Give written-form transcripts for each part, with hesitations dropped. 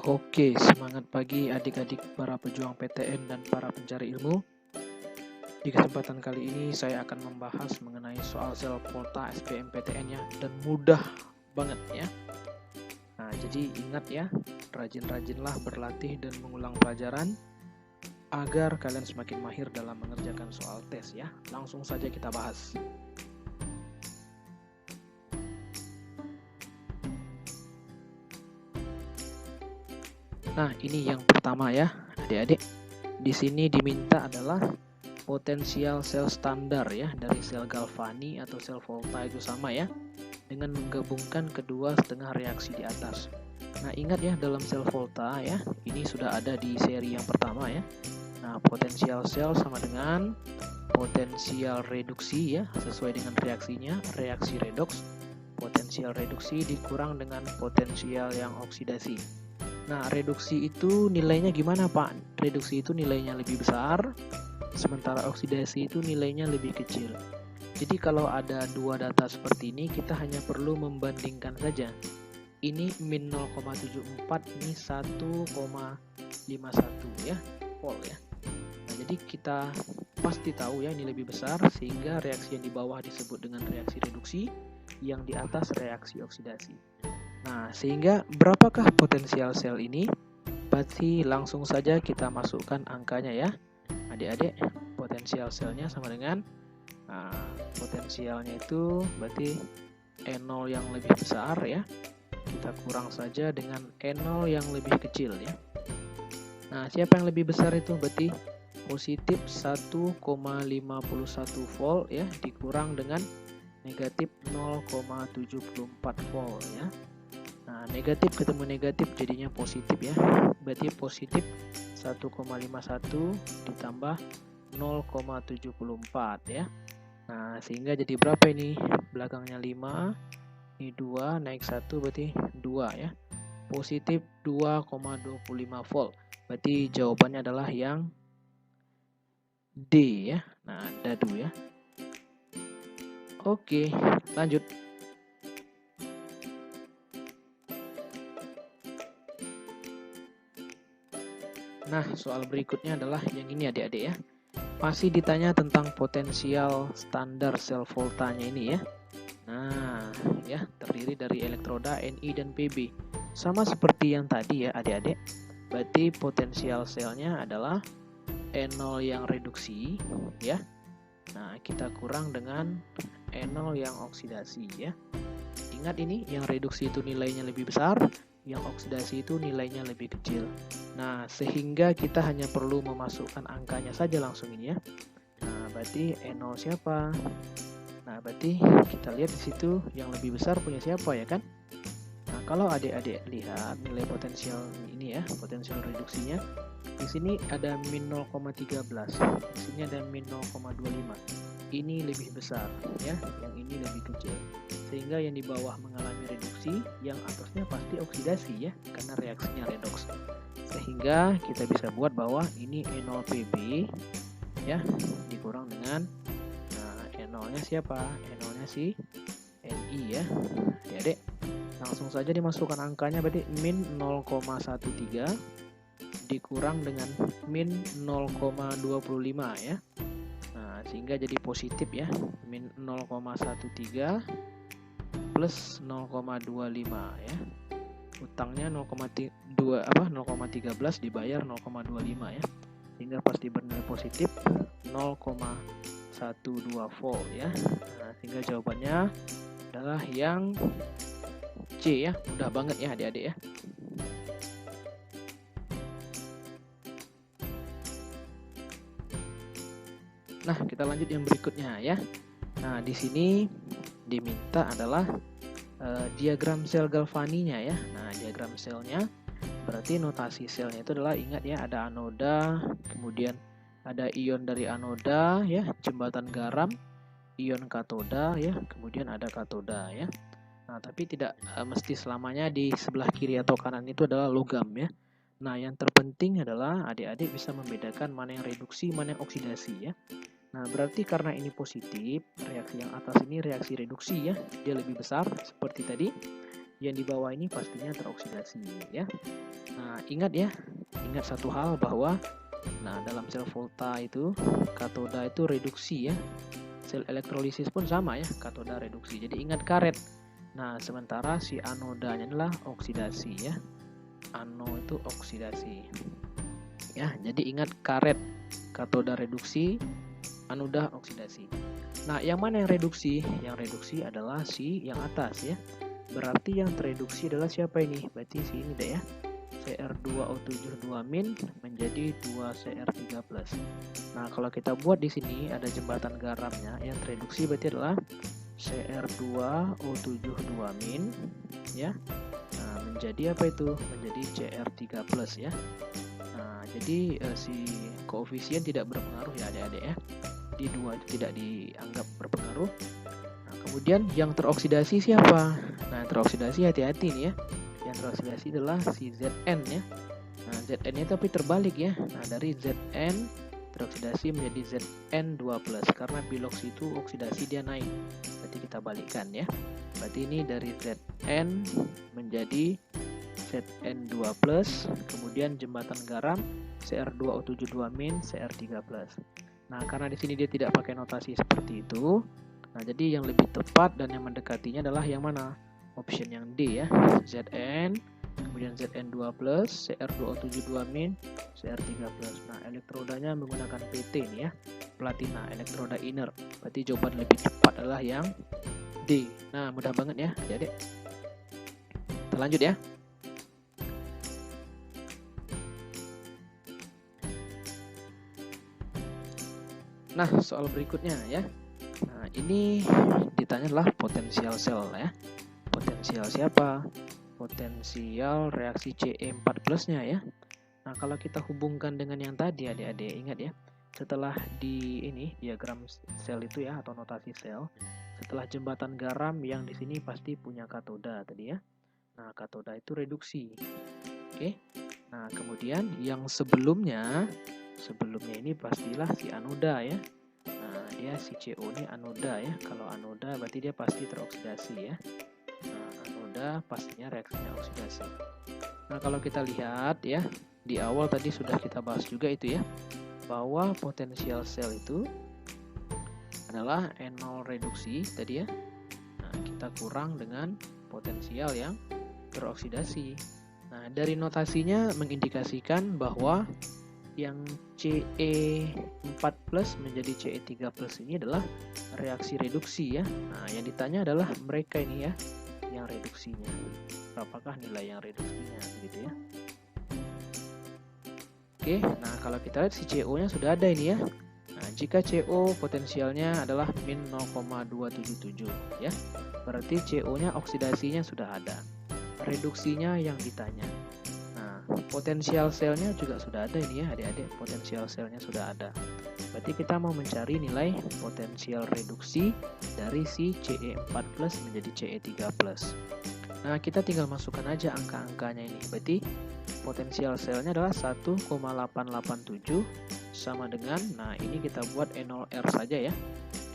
Oke, semangat pagi adik-adik para pejuang PTN dan para pencari ilmu. Di kesempatan kali ini saya akan membahas mengenai soal sel volta SBMPTN ya, dan mudah banget ya. Nah, jadi ingat ya, rajin-rajinlah berlatih dan mengulang pelajaran agar kalian semakin mahir dalam mengerjakan soal tes ya. Langsung saja kita bahas. Nah, ini yang pertama ya, adik-adik. Di sini diminta adalah potensial sel standar ya dari sel galvani atau sel volta itu sama ya, dengan menggabungkan kedua setengah reaksi di atas. Nah, ingat ya, dalam sel volta ya, ini sudah ada di seri yang pertama ya. Nah, potensial sel sama dengan potensial reduksi ya, sesuai dengan reaksinya, reaksi redoks. Potensial reduksi dikurang dengan potensial yang oksidasi. Nah, reduksi itu nilainya gimana, Pak? Reduksi itu nilainya lebih besar, sementara oksidasi itu nilainya lebih kecil. Jadi kalau ada dua data seperti ini, kita hanya perlu membandingkan saja. Ini min 0,74, ini 1,51 ya, volt ya. Nah, jadi kita pasti tahu ya ini lebih besar, sehingga reaksi yang di bawah disebut dengan reaksi reduksi, yang di atas reaksi oksidasi. Nah, sehingga berapakah potensial sel ini? Berarti langsung saja kita masukkan angkanya ya, adik-adik. Potensial selnya sama dengan potensialnya itu berarti E0 yang lebih besar ya, kita kurang saja dengan E0 yang lebih kecil ya. Nah, siapa yang lebih besar itu? Berarti positif 1,51 volt ya, dikurang dengan negatif 0,74 volt ya. Nah, negatif ketemu negatif jadinya positif ya. Berarti positif 1,51 ditambah 0,74 ya. Nah, sehingga jadi berapa ini? Belakangnya 5, ini 2, naik 1 berarti 2 ya. Positif 2,25 volt. Berarti jawabannya adalah yang D ya. Nah, dadu ya. Oke, lanjut. Nah, soal berikutnya adalah yang ini adik-adik ya. Masih ditanya tentang potensial standar sel voltanya ini ya. Nah, ya, terdiri dari elektroda Ni dan Pb. Sama seperti yang tadi ya adik-adik. Berarti potensial selnya adalah E0 yang reduksi ya. Nah, kita kurang dengan E0 yang oksidasi ya. Ingat ini, yang reduksi itu nilainya lebih besar, yang oksidasi itu nilainya lebih kecil. Nah, sehingga kita hanya perlu memasukkan angkanya saja langsung ini ya. Nah, berarti E0 siapa? Nah, berarti kita lihat di situ yang lebih besar punya siapa ya kan? Nah, kalau adik-adik lihat nilai potensial ini ya, potensial reduksinya, di sini ada min 0,13, di sini ada min 0,25. Ini lebih besar ya, yang ini lebih kecil. Sehingga yang di bawah mengalami reduksi, yang atasnya pasti oksidasi ya, karena reaksinya redoks. Sehingga kita bisa buat bahwa ini E0 Pb ya, dikurang dengan E0-nya siapa? E0-nya si Ni ya. Adik-adik, langsung saja dimasukkan angkanya, berarti min 0,13 dikurang dengan min 0,25 ya. Nah, sehingga jadi positif ya, min 0,13 plus 0,25 ya. Utangnya 0,13 dibayar 0,25 ya. Sehingga pasti bernilai positif 0,12 volt ya. Nah, sehingga jawabannya adalah yang C ya. Mudah banget ya adik-adik ya. Nah, kita lanjut yang berikutnya ya. Nah, di sini diminta adalah diagram sel galvaninya ya. Nah, diagram selnya berarti notasi selnya itu adalah, ingat ya, ada anoda, kemudian ada ion dari anoda ya, jembatan garam, ion katoda ya, kemudian ada katoda ya. Nah, tapi tidak mesti selamanya di sebelah kiri atau kanan itu adalah logam ya. Nah, yang terpenting adalah adik-adik bisa membedakan mana yang reduksi, mana yang oksidasi ya. Nah, berarti karena ini positif, reaksi yang atas ini reaksi reduksi ya, dia lebih besar seperti tadi. yang di bawah ini pastinya teroksidasi ya. Nah, ingat ya, ingat satu hal bahwa dalam sel volta itu katoda itu reduksi ya. Sel elektrolisis pun sama ya, katoda reduksi. Jadi ingat karet. Nah, sementara si anodanya adalah oksidasi ya. Ano itu oksidasi. Ya, jadi ingat karet, katoda reduksi, anoda oksidasi. Nah, yang mana yang reduksi? Yang reduksi adalah si yang atas ya. Berarti yang tereduksi adalah siapa ini? Berarti si ini deh ya. Cr2O7 2- menjadi 2Cr3+. Nah, kalau kita buat di sini ada jembatan garamnya, yang tereduksi berarti adalah Cr2O7 2- ya. Nah, menjadi apa itu? Menjadi Cr3+ ya. Nah, jadi si koefisien tidak berpengaruh ya adik-adik ya. Di 2 itu tidak dianggap berpengaruh. Nah, kemudian yang teroksidasi siapa? Nah, teroksidasi hati-hati nih ya. Yang teroksidasi adalah si Zn ya. Nah, Zn itu tapi terbalik ya. Nah, dari Zn teroksidasi menjadi Zn2+, karena bilox itu oksidasi dia naik. Berarti kita balikkan ya. Berarti ini dari Zn menjadi Zn2+, kemudian jembatan garam Cr2O7 2- Cr3+. Nah, karena di sini dia tidak pakai notasi seperti itu. Nah, jadi yang lebih tepat dan yang mendekatinya adalah yang mana? Option yang D ya. Zn, kemudian Zn2+, Cr2O7 2- Cr3+. Nah, elektrodanya menggunakan PT nih ya. Platina, elektroda inner. Berarti jawaban lebih tepat adalah yang D. Nah, mudah banget ya, adik-adik. Kita lanjut ya. Nah, soal berikutnya ya. Nah, ini ditanya adalah potensial sel ya. Potensial siapa? Potensial reaksi Ce4+-nya ya. Nah, kalau kita hubungkan dengan yang tadi adik-adik, ingat ya. Setelah di ini diagram sel itu ya, atau notasi sel, setelah jembatan garam yang di sini pasti punya katoda tadi ya. Nah, katoda itu reduksi. Oke. Nah, kemudian yang sebelumnya ini pastilah si anoda ya. Nah, dia si CO ini anoda ya. Kalau anoda berarti dia pasti teroksidasi ya. Nah, anoda pastinya reaksinya oksidasi. Nah, kalau kita lihat ya, di awal tadi sudah kita bahas juga itu ya, bahwa potensial sel itu adalah N0 reduksi tadi ya. Nah, kita kurang dengan potensial yang teroksidasi. Nah, dari notasinya mengindikasikan bahwa yang Ce4+ menjadi Ce3+ ini adalah reaksi reduksi ya. Nah, yang ditanya adalah mereka ini ya, yang reduksinya. Berapakah nilai yang reduksinya gitu ya. Oke, nah kalau kita lihat si CO-nya sudah ada ini ya. Nah, jika CO potensialnya adalah min 0,277 ya. Berarti CO-nya oksidasinya sudah ada. Reduksinya yang ditanya. Potensial selnya juga sudah ada ini ya adik-adik, potensial selnya sudah ada. Berarti kita mau mencari nilai potensial reduksi dari si Ce4+ menjadi Ce3+. Nah, kita tinggal masukkan aja angka-angkanya ini. Berarti potensial selnya adalah 1,887 sama dengan, nah ini kita buat N0R saja ya.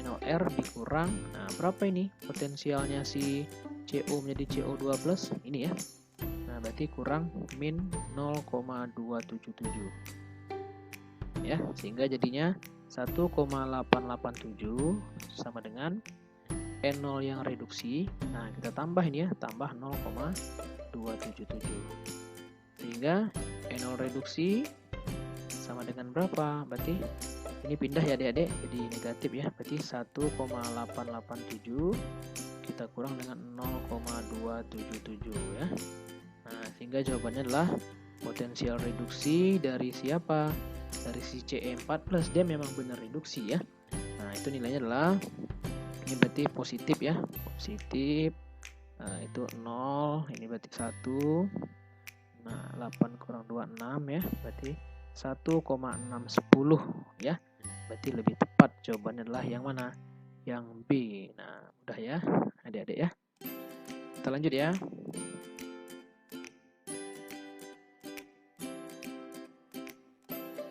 N0R dikurang, nah berapa ini potensialnya si CO menjadi CO2+, ini ya. Nah, berarti kurang min 0,277 ya, sehingga jadinya 1,887 sama dengan N0 yang reduksi. Nah, kita tambah ini ya, tambah 0,277 sehingga N0 reduksi sama dengan berapa? Berarti ini pindah ya adik-adik, jadi negatif ya. Berarti 1,887 kita kurang dengan 0,277 ya. Nah, sehingga jawabannya adalah potensial reduksi dari siapa? Dari si Ce4+, dia memang benar reduksi ya. Nah, itu nilainya adalah, ini berarti positif ya, positif. Nah, itu 0, ini berarti 1. Nah, 8 kurang 2, 6 ya, berarti 1,610 ya. Berarti lebih tepat jawabannya adalah yang mana? Yang B. Nah, udah ya adik-adik ya. Kita lanjut ya.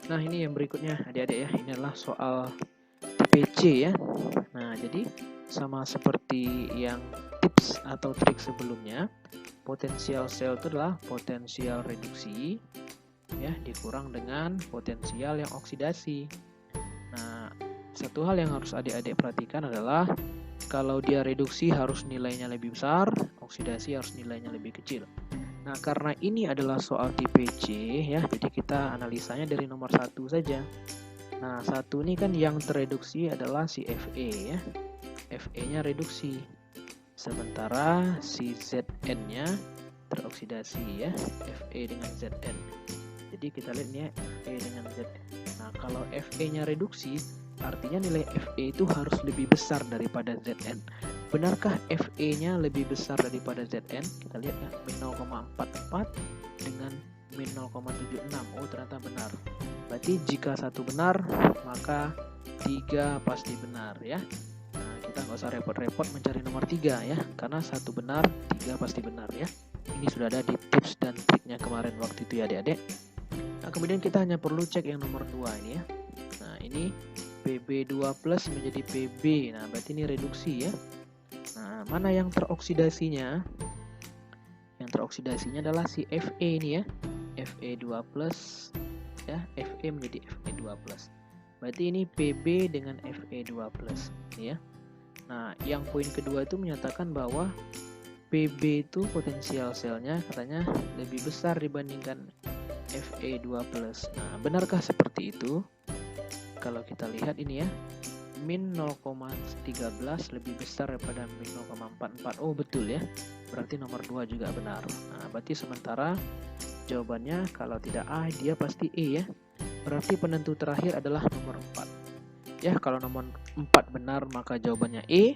Nah, ini yang berikutnya adik-adik ya, ini adalah soal tipe C ya. Nah, jadi sama seperti yang tip tips atau trik sebelumnya, potensial sel itu adalah potensial reduksi ya dikurang dengan potensial yang oksidasi. Nah, satu hal yang harus adik-adik perhatikan adalah kalau dia reduksi harus nilainya lebih besar, oksidasi harus nilainya lebih kecil. Nah, karena ini adalah soal tipe C ya, jadi kita analisanya dari nomor 1 saja. Nah, 1 ini kan yang tereduksi adalah si Fe ya. Fe-nya reduksi. Sementara si Zn-nya teroksidasi ya, Fe dengan Zn. Jadi kita lihat nih ya, Fe dengan Zn. Nah, kalau Fe-nya reduksi, artinya nilai Fe itu harus lebih besar daripada Zn. Benarkah Fe-nya lebih besar daripada Zn? Kita lihat ya, min 0,44 dengan min 0,76. Oh, ternyata benar. Berarti jika satu benar, maka 3 pasti benar ya. Nah, kita nggak usah repot-repot mencari nomor 3 ya, karena satu benar, 3 pasti benar ya. Ini sudah ada di tips dan triknya kemarin waktu itu ya adik-adik. Nah, kemudian kita hanya perlu cek yang nomor 2 ini ya. Nah, ini Pb2 plus menjadi Pb. Nah, berarti ini reduksi ya. Nah, mana yang teroksidasinya? Yang teroksidasinya adalah si Fe ini ya. Fe2 plus ya, Fe menjadi Fe2 plus. Berarti ini Pb dengan Fe2 plus ya. Nah, yang poin kedua itu menyatakan bahwa Pb itu potensial selnya katanya lebih besar dibandingkan Fe2 plus. Nah, benarkah seperti itu? Kalau kita lihat ini ya, min 0,13 lebih besar daripada min 0,44. Oh, betul ya. Berarti nomor 2 juga benar. Nah, berarti sementara jawabannya kalau tidak A, dia pasti E ya. Berarti penentu terakhir adalah nomor 4. Ya, kalau nomor 4 benar maka jawabannya E.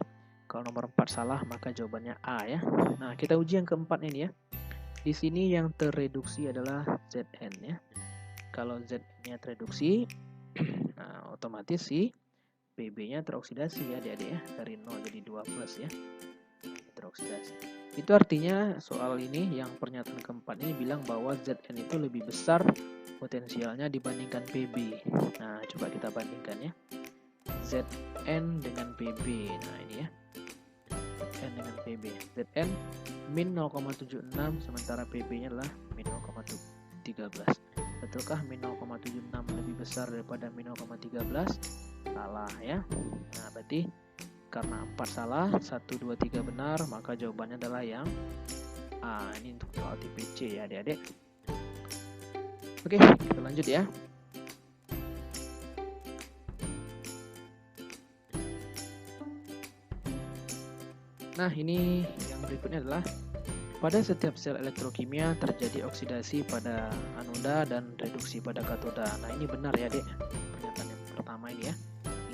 Kalau nomor 4 salah maka jawabannya A ya. Nah, kita uji yang keempat ini ya. Di sini yang tereduksi adalah Zn ya. Kalau Zn-nya tereduksi, nah, otomatis si Pb-nya teroksidasi ya adik-adik ya. Dari 0 jadi 2 plus ya. Teroksidasi. Itu artinya soal ini yang pernyataan keempat ini bilang bahwa Zn itu lebih besar potensialnya dibandingkan Pb. Nah, coba kita bandingkan ya. Zn dengan Pb. Nah, ini ya. Zn dengan Pb. Zn min 0,76 sementara Pb-nya adalah min 0,13. Betulkah min 0,76 lebih besar daripada min 0,13? Salah ya. Nah, berarti karena 4 salah, 1, 2, 3 benar, maka jawabannya adalah yang A. Ini untuk soal tipe C ya adik-adik. Oke, kita lanjut ya. Nah, ini yang berikutnya adalah pada setiap sel elektrokimia terjadi oksidasi pada anoda dan reduksi pada katoda. Nah, ini benar ya, Dek. Pernyataan yang pertama ini ya.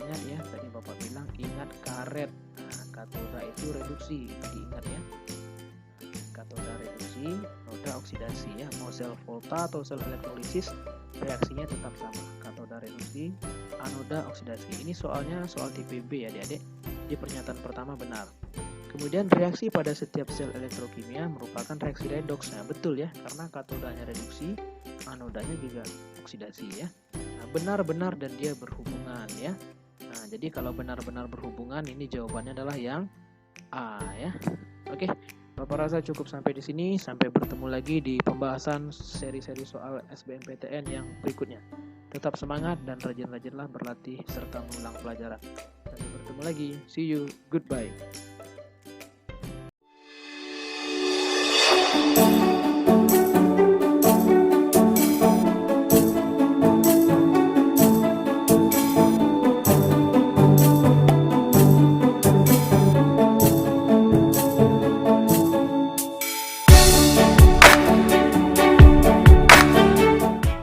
Ingat ya, tadi Bapak bilang ingat karet. Nah, katoda itu reduksi, ini diingat ya. Katoda reduksi, anoda oksidasi ya. Mau sel volta atau sel elektrolisis, reaksinya tetap sama. Katoda reduksi, anoda oksidasi. Ini soalnya soal tipe B ya, Adik-adik. Di pernyataan pertama benar. Kemudian reaksi pada setiap sel elektrokimia merupakan reaksi redoks. Nah, betul ya, karena katodanya reduksi, anodanya juga oksidasi ya. Nah, benar-benar dan dia berhubungan ya. Nah, jadi kalau benar-benar berhubungan, ini jawabannya adalah yang A ya. Oke, Bapak rasa cukup sampai di sini. Sampai bertemu lagi di pembahasan seri-seri soal SBMPTN yang berikutnya. Tetap semangat dan rajin-rajinlah berlatih serta mengulang pelajaran. Sampai bertemu lagi. See you. Goodbye.